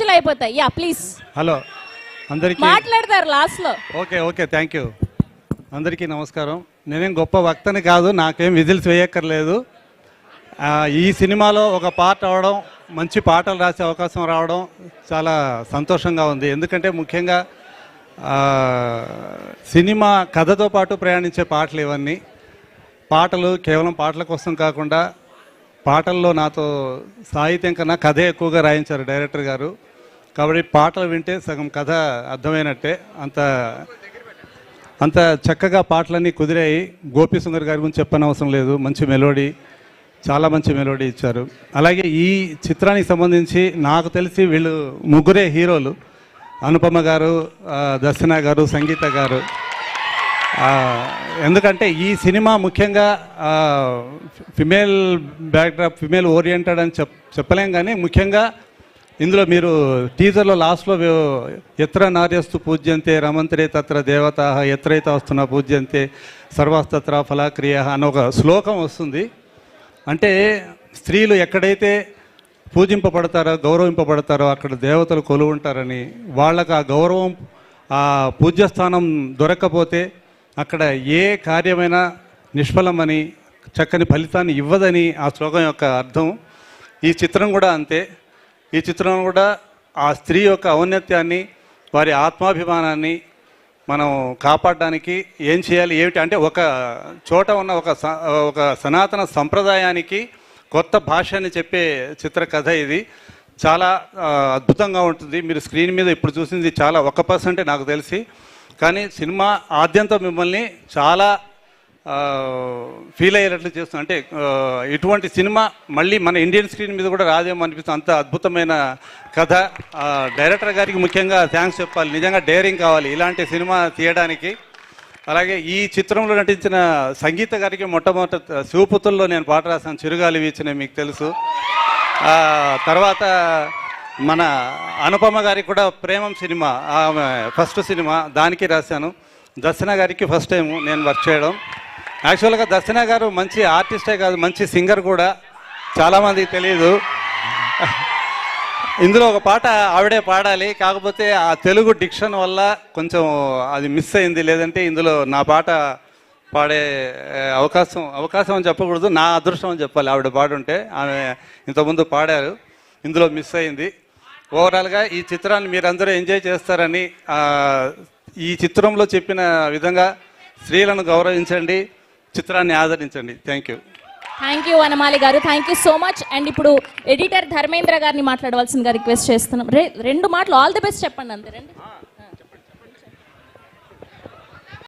నిమిషాలు అయిపోతాయి. Yeah please. Hello అందరికీ మాట్లాడతారు లాస్ట్ లో. Okay thank you. అందరికీ నమస్కారం. నేనేం గొప్ప వక్తని కాదు, నాకేం విజిల్స్ వేయక్కర్లేదు. ఈ సినిమాలో ఒక పార్ట్ అవడం, మంచి పాటలు రాసే అవకాశం రావడం చాలా సంతోషంగా ఉంది. ఎందుకంటే ముఖ్యంగా సినిమా కథతో పాటు ప్రయాణించే పాటలు ఇవన్నీ. పాటలు కేవలం పాటల కోసం కాకుండా పాటల్లో నాతో సాహిత్యం కన్నా కథే ఎక్కువగా రాయించారు డైరెక్టర్ గారు. కాబట్టి పాటలు వింటే సగం కథ అర్థమైనట్టే. అంత చక్కగా పాటలన్నీ కుదిరాయి. గోపి సుందర్ గారి గురించి చెప్పనవసరం లేదు, మంచి మెలోడీ, చాలా మంచి మెలోడీ ఇచ్చారు. అలాగే ఈ చిత్రానికి సంబంధించి నాకు తెలిసి వీళ్ళు ముగ్గురే హీరోలు, అనుపమ గారు, దర్శన గారు, సంగీత గారు. ఎందుకంటే ఈ సినిమా ముఖ్యంగా ఫిమేల్ బ్యాక్డ్రాప్, ఫిమేల్ ఓరియంటెడ్ అని చెప్పలేం, కానీ ముఖ్యంగా ఇందులో మీరు టీజర్లో లాస్ట్లో ఎత్ర నార్యస్తు పూజ్యంతే రమంత్రే తత్ర దేవత ఎత్రైతే వస్తున్న పూజ్యంతే సర్వస్తత్ర ఫలాక్రియ అన్న ఒక శ్లోకం వస్తుంది. అంటే స్త్రీలు ఎక్కడైతే పూజింపబడతారో, గౌరవింపబడతారో అక్కడ దేవతలు కొలువు ఉంటారని, వాళ్ళకు ఆ గౌరవం, ఆ పూజ్యస్థానం దొరక్కపోతే అక్కడ ఏ కార్యమైనా నిష్ఫలమని, చక్కని ఫలితాన్ని ఇవ్వదని ఆ శ్లోకం యొక్క అర్థం. ఈ చిత్రం కూడా అంతే. ఈ చిత్రం కూడా ఆ స్త్రీ యొక్క ఔన్నత్యాన్ని, వారి ఆత్మాభిమానాన్ని మనం కాపాడడానికి ఏం చేయాలి ఏమిటి అంటే, ఒక చోట ఉన్న ఒక సనాతన సంప్రదాయానికి కొత్త భాషని చెప్పే చిత్రకథ ఇది. చాలా అద్భుతంగా ఉంటుంది. మీరు స్క్రీన్ మీద ఇప్పుడు చూసింది చాలా 1% నాకు తెలిసి, కానీ సినిమా ఆద్యంతం మిమ్మల్ని చాలా ఫీల్ అయ్యేటట్లు చేస్తుంది. అంటే ఇటువంటి సినిమా మళ్ళీ మన ఇండియన్ స్క్రీన్ మీద కూడా రాదేమో అనిపిస్తుంది. అంత అద్భుతమైన కథ. డైరెక్టర్ గారికి ముఖ్యంగా థ్యాంక్స్ చెప్పాలి. నిజంగా డేరింగ్ కావాలి ఇలాంటి సినిమా తీయడానికి. అలాగే ఈ చిత్రంలో నటించిన సంగీత గారికి మొట్టమొదటి శివపుత్రుల్లో నేను పాట రాశాను, చిరుగాలి వీచిన, మీకు తెలుసు. తర్వాత మన అనుపమ గారికి కూడా ప్రేమం సినిమా, ఆమె ఫస్ట్ సినిమా, దానికి రాశాను. దర్శన గారికి ఫస్ట్ టైం నేను వర్క్ చేయడం. యాక్చువల్గా దర్శన గారు మంచి ఆర్టిస్టే కాదు, మంచి సింగర్ కూడా, చాలామందికి తెలియదు. ఇందులో ఒక పాట ఆవిడే పాడాలి, కాకపోతే ఆ తెలుగు డిక్షన్ వల్ల కొంచెం అది మిస్ అయింది. లేదంటే ఇందులో నా పాట పాడే అవకాశం అని చెప్పకూడదు, నా అదృష్టం అని చెప్పాలి. ఆవిడ పాడుంటే, ఆమె ఇంతకుముందు పాడారు, ఇందులో మిస్ అయింది. ఓవరాల్గా ఈ చిత్రాన్ని మీరందరూ ఎంజాయ్ చేస్తారని, ఈ చిత్రంలో చెప్పిన విధంగా స్త్రీలను గౌరవించండి, చిత్రాన్ని ఆదరించండి. థ్యాంక్ యూ వనమాలి గారు, thank you so much. And ఇప్పుడు ఎడిటర్ ధర్మేంద్ర గారిని మాట్లాడవలసిందిగా రిక్వెస్ట్ చేస్తున్నాం. 2 మాటలు ఆల్ ది బెస్ట్ చెప్పండి అంతే రండి.